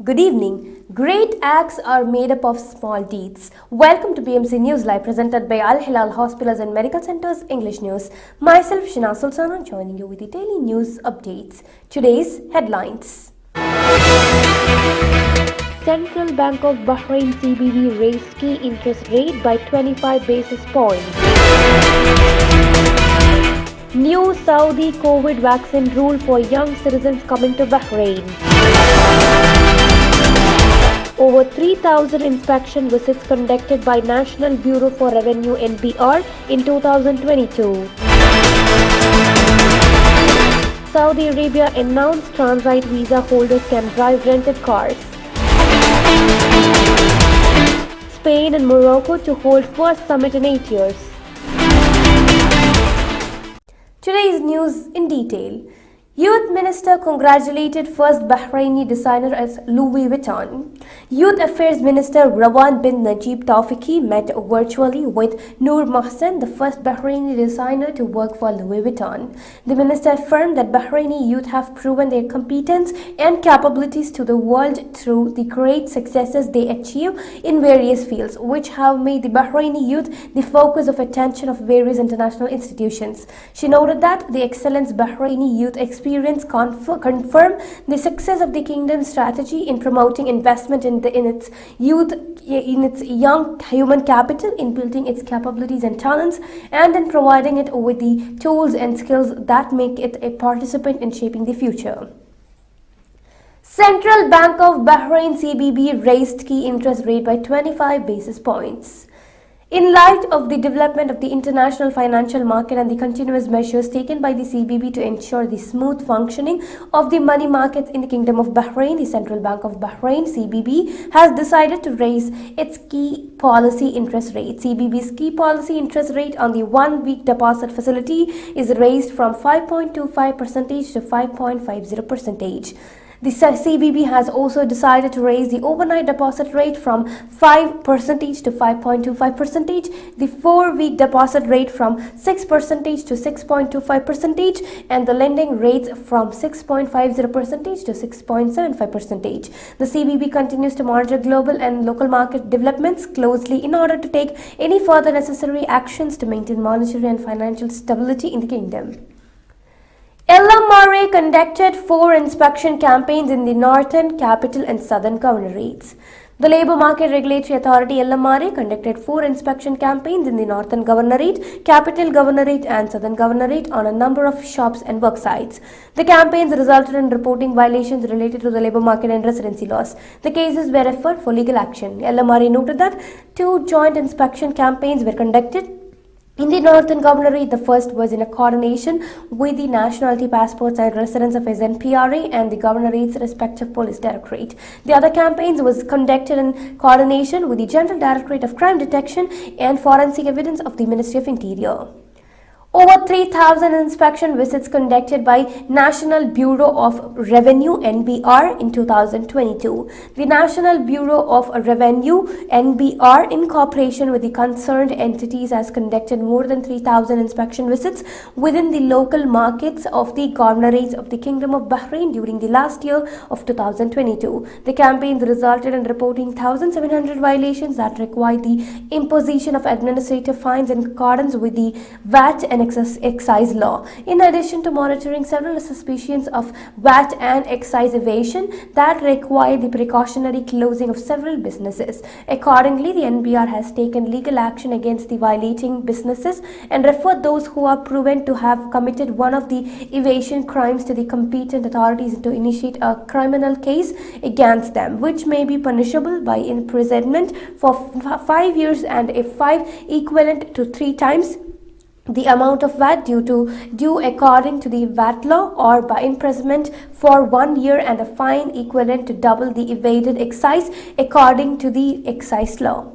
Good evening. Great acts are made up of small deeds. Welcome to BMC News Live presented by Al Hilal Hospitals and Medical Centers English News. Myself Shina Sultana joining you with the daily news updates. Today's headlines. Central Bank of Bahrain CBB raised key interest rate by 25 basis points. New Saudi COVID vaccine rule for young citizens coming to Bahrain. Over 3,000 inspection visits conducted by National Bureau for Revenue NBR in 2022. Saudi Arabia announced transit visa holders can drive rented cars. Spain and Morocco to hold first summit in 8 years. Today's news in detail. Youth Minister congratulated first Bahraini designer as Louis Vuitton. Youth Affairs Minister Rawan bin Najib Tawfiqi met virtually with Noor Mohsen, the first Bahraini designer to work for Louis Vuitton. The minister affirmed that Bahraini youth have proven their competence and capabilities to the world through the great successes they achieve in various fields, which have made the Bahraini youth the focus of attention of various international institutions. She noted that the excellence Bahraini youth experience confirm the success of the kingdom's strategy in promoting investment in its youth, in its young human capital, in building its capabilities and talents, and in providing it with the tools and skills that make it a participant in shaping the future. Central Bank of Bahrain CBB raised key interest rate by 25 basis points. In light of the development of the international financial market and the continuous measures taken by the CBB to ensure the smooth functioning of the money markets in the Kingdom of Bahrain, the Central Bank of Bahrain (CBB) has decided to raise its key policy interest rate. CBB's key policy interest rate on the one-week deposit facility is raised from 5.25% to 5.50%. The CBB has also decided to raise the overnight deposit rate from 5% to 5.25%, the 4-week deposit rate from 6% to 6.25%, and the lending rates from 6.50% to 6.75%. The CBB continues to monitor global and local market developments closely in order to take any further necessary actions to maintain monetary and financial stability in the kingdom. LMRA conducted 4 inspection campaigns in the northern, capital and southern governorates. The Labour Market Regulatory Authority LMRA conducted 4 inspection campaigns in the northern governorate, capital governorate and southern governorate on a number of shops and work sites. The campaigns resulted in reporting violations related to the labour market and residency laws. The cases were referred for legal action. LMRA noted that 2 joint inspection campaigns were conducted in the Northern Governorate. The first was in a coordination with the Nationality Passports and Residence Affairs NPRA and the Governorate's respective police directorate. The other campaigns was conducted in coordination with the General Directorate of Crime Detection and Forensic Evidence of the Ministry of Interior. Over 3,000 inspection visits conducted by National Bureau of Revenue (NBR) in 2022. The National Bureau of Revenue (NBR), in cooperation with the concerned entities, has conducted more than 3,000 inspection visits within the local markets of the governorates of the Kingdom of Bahrain during the last year of 2022. The campaigns resulted in reporting 1,700 violations that required the imposition of administrative fines in accordance with the VAT and excise law, in addition to monitoring several suspicions of VAT and excise evasion that required the precautionary closing of several businesses. Accordingly, the NBR has taken legal action against the violating businesses and referred those who are proven to have committed one of the evasion crimes to the competent authorities to initiate a criminal case against them, which may be punishable by imprisonment for 5 years and a fine equivalent to 3 times the amount of VAT due according to the VAT law, or by imprisonment for 1 year and a fine equivalent to double the evaded excise according to the excise law.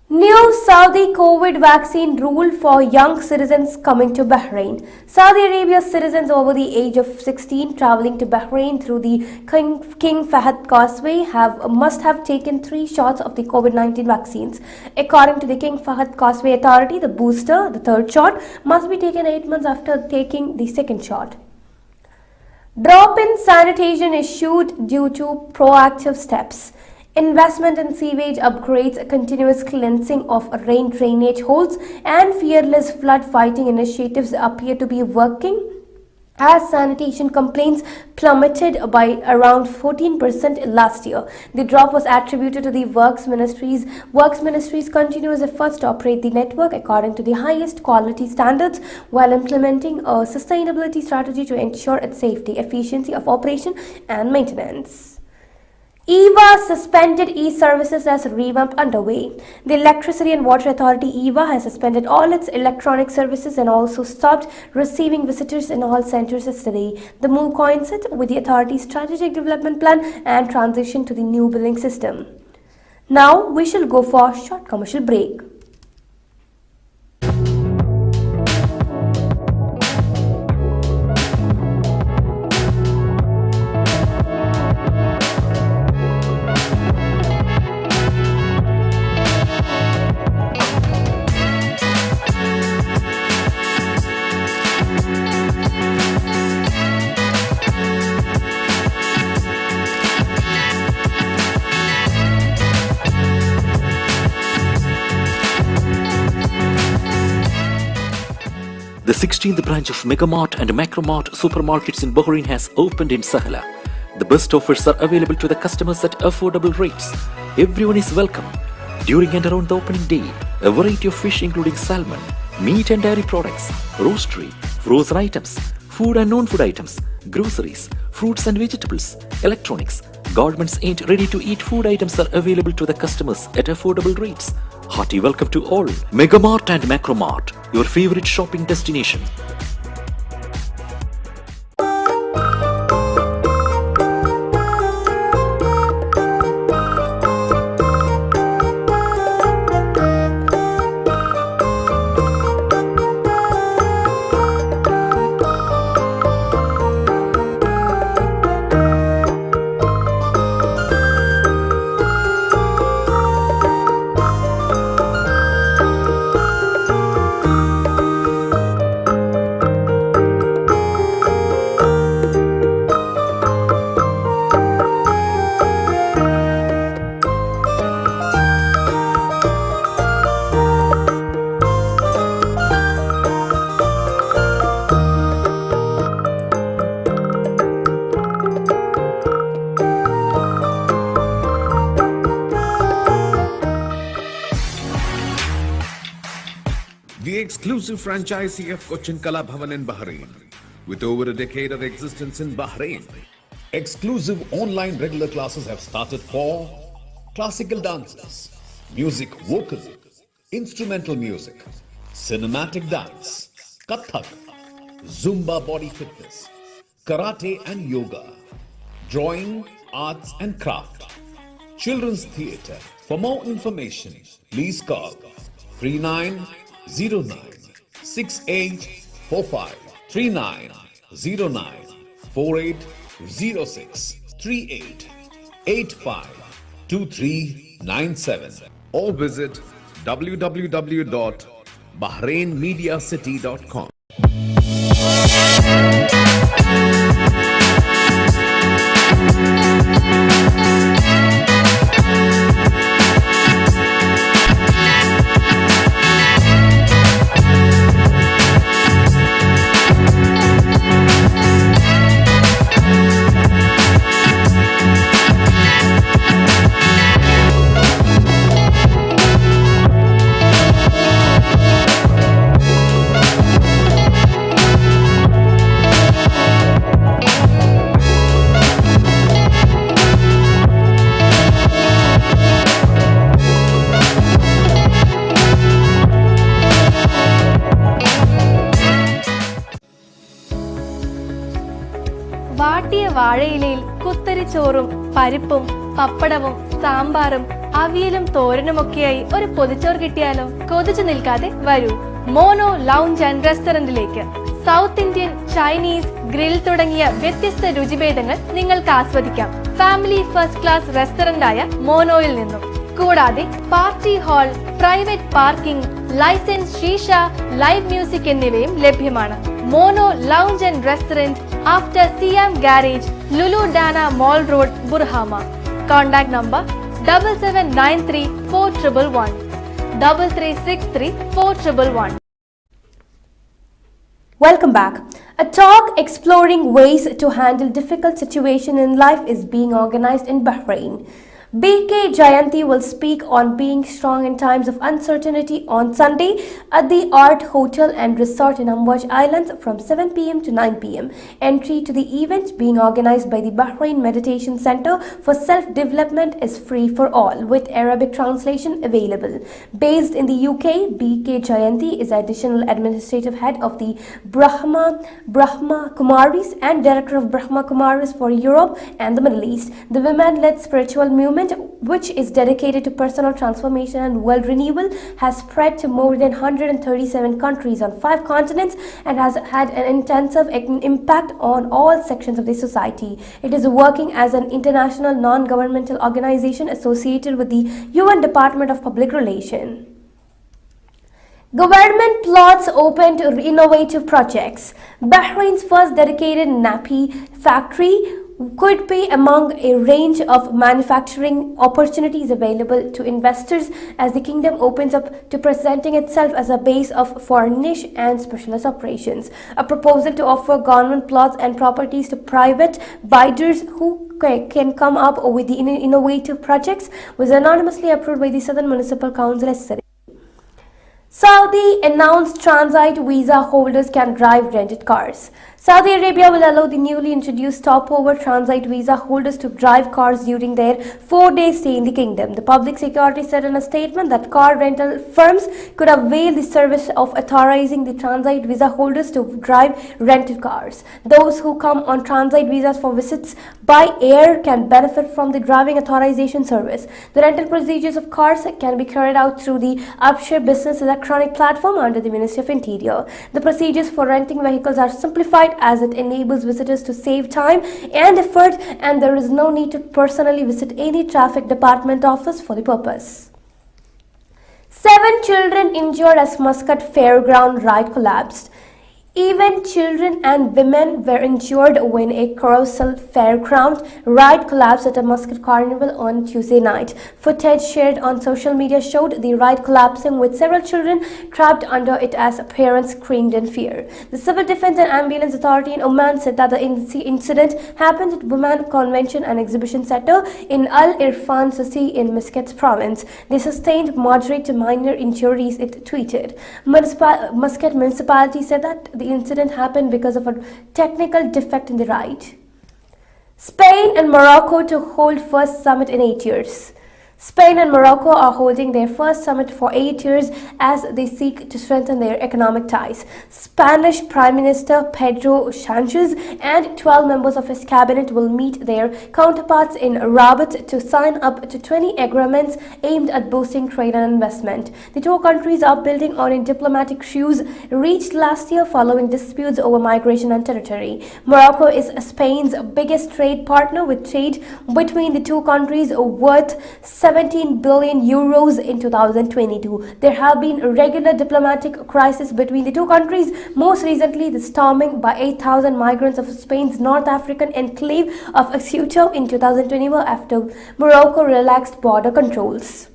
New Saudi COVID vaccine rule for young citizens coming to Bahrain. Saudi Arabia's citizens over the age of 16 traveling to Bahrain through the King Fahd Causeway must have taken 3 shots of the COVID-19 vaccines. According to the King Fahd Causeway Authority, the booster, the 3rd shot, must be taken 8 months after taking the 2nd shot. Drop in sanitation issued due to proactive steps. Investment in sewage upgrades, continuous cleansing of rain drainage holes, and fearless flood fighting initiatives appear to be working as sanitation complaints plummeted by around 14% last year. The drop was attributed to the Works Ministry's continuous efforts to operate the network according to the highest quality standards while implementing a sustainability strategy to ensure its safety, efficiency of operation and maintenance. EVA suspended e-services as revamp underway. The Electricity and Water Authority EVA has suspended all its electronic services and also stopped receiving visitors in all centers yesterday. The move coincides with the authority's strategic development plan and transition to the new billing system. Now we shall go for a short commercial break. The 16th branch of Megamart and Macromart supermarkets in Bahrain has opened in Sahala. The best offers are available to the customers at affordable rates. Everyone is welcome. During and around the opening day, a variety of fish including salmon, meat and dairy products, roastery, frozen items, food and non-food items, groceries, fruits and vegetables, electronics, garments and ready-to-eat food items are available to the customers at affordable rates. Hearty welcome to all. Megamart and Macromart, your favorite shopping destination. The exclusive franchisee of Cochin Kala Bhavan in Bahrain, with over a decade of existence in Bahrain. Exclusive online regular classes have started for classical dances, music vocal, instrumental music, cinematic dance, Kathak, Zumba body fitness, karate and yoga, drawing, arts and craft, children's theatre. For more information, please call 3909 6845 3909 4806 38 85 2397 or visit www.bahrainmediacity.com. വാട്ടിയ വാഴയിലയിൽ കുത്തരിച്ചോറും പരിപ്പും പപ്പടവും സാമ്പാറും അവിയലും തോരനുമൊക്കെയായി ഒരു പൊതിച്ചോറ് കിട്ടിയാലോ? കൊതിച്ചു നിൽക്കാതെ വരൂ മോനോ ലൗഞ്ച് ആൻഡ് റെസ്റ്റോറന്റിലേക്ക്. സൗത്ത് ഇന്ത്യൻ, ചൈനീസ്, ഗ്രിൽ തുടങ്ങിയ വ്യത്യസ്ത രുചിഭേദങ്ങൾ നിങ്ങൾക്ക് ആസ്വദിക്കാം ഫാമിലി ഫസ്റ്റ് ക്ലാസ് റെസ്റ്റോറന്റായ മോനോയിൽ നിന്നും. കൂടാതെ party hall, private parking, licence, shisha, live music എന്നിവയും ലഭ്യമാണ്. Mono lounge and restaurant, after Siam Garage, Lulu Dana Mall Road, Burhama. Contact number 7793 4111 3363 4111. Welcome back. A talk exploring ways to handle difficult situations in life is being organized in Bahrain. BK Jayanti will speak on being strong in times of uncertainty on Sunday at the Art Hotel and Resort in Amwaj Islands from 7 p.m. to 9 p.m. Entry to the event, being organized by the Bahrain Meditation Center for Self-Development, is free for all, with Arabic translation available. Based in the UK, BK Jayanti is additional administrative head of the Brahma Kumaris and director of Brahma Kumaris for Europe and the Middle East. The women-led spiritual movement, which is dedicated to personal transformation and world renewal, has spread to more than 137 countries on 5 continents and has had an intensive impact on all sections of the society. It is working as an international non-governmental organization associated with the UN Department of Public Relations. Government plots open to innovative projects. Bahrain's first dedicated nappy factory could be among a range of manufacturing opportunities available to investors as the kingdom opens up to presenting itself as a base for niche and specialist operations. A proposal to offer government plots and properties to private bidders who can come up with the innovative projects was anonymously approved by the Southern Municipal Council yesterday. Saudi announced transit visa holders can drive rented cars. Saudi Arabia will allow the newly introduced stopover transit visa holders to drive cars during their 4-day stay in the kingdom. The public security said in a statement that car rental firms could avail the service of authorizing the transit visa holders to drive rented cars. Those who come on transit visas for visits by air can benefit from the driving authorization service. The rental procedures of cars can be carried out through the Upshare Business electronic platform under the Ministry of Interior. The procedures for renting vehicles are simplified as it enables visitors to save time and effort, and there is no need to personally visit any traffic department office for the purpose. 7 children injured as Muscat fairground ride collapsed. Even children and women were injured when a carousel fairground ride collapsed at a Muscat carnival on Tuesday night. Footage shared on social media showed the ride collapsing with several children trapped under it as parents screamed in fear. The Civil Defense and Ambulance Authority in Oman said that the incident happened at Women Convention and Exhibition Center in Al Irfan city in Muscat province. They sustained moderate to minor injuries, it tweeted. Muscat municipality said that the incident happened because of a technical defect in the ride. Spain and Morocco to hold first summit in 8 years. Spain and Morocco are holding their first summit for 8 years as they seek to strengthen their economic ties. Spanish Prime Minister Pedro Sanchez and 12 members of his cabinet will meet their counterparts in Rabat to sign up to 20 agreements aimed at boosting trade and investment. The 2 countries are building on a diplomatic truce reached last year following disputes over migration and territory. Morocco is Spain's biggest trade partner, with trade between the 2 countries worth 17 billion euros in 2022. There have been regular diplomatic crises between the 2 countries, most recently the storming by 8,000 migrants of Spain's North African enclave of Ceuta in 2021 after Morocco relaxed border controls.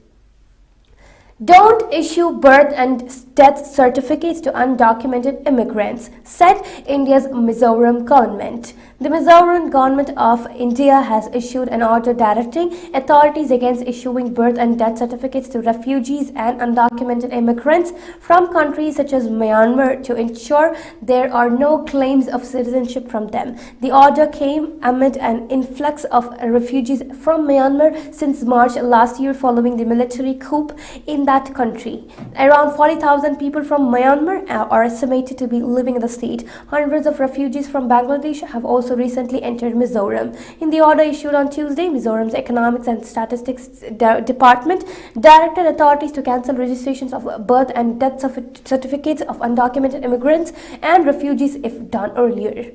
Don't issue birth and death certificates to undocumented immigrants, said India's Mizoram government. The Mizoram government of India has issued an order directing authorities against issuing birth and death certificates to refugees and undocumented immigrants from countries such as Myanmar to ensure there are no claims of citizenship from them. The order came amid an influx of refugees from Myanmar since March last year following the military coup in that country. Around 40,000 people from Myanmar are estimated to be living in the state. Hundreds of refugees from Bangladesh have also recently entered Mizoram. In the order issued on Tuesday, Mizoram's Economics and Statistics Department directed authorities to cancel registrations of birth and death certificates of undocumented immigrants and refugees if done earlier.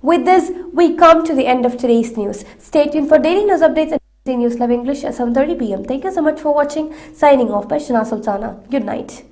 With this, we come to the end of today's news. Stay tuned for daily news updates and News Live English at 7:30 p.m. Thank you so much for watching. Signing off by Shana Sultana. Good night.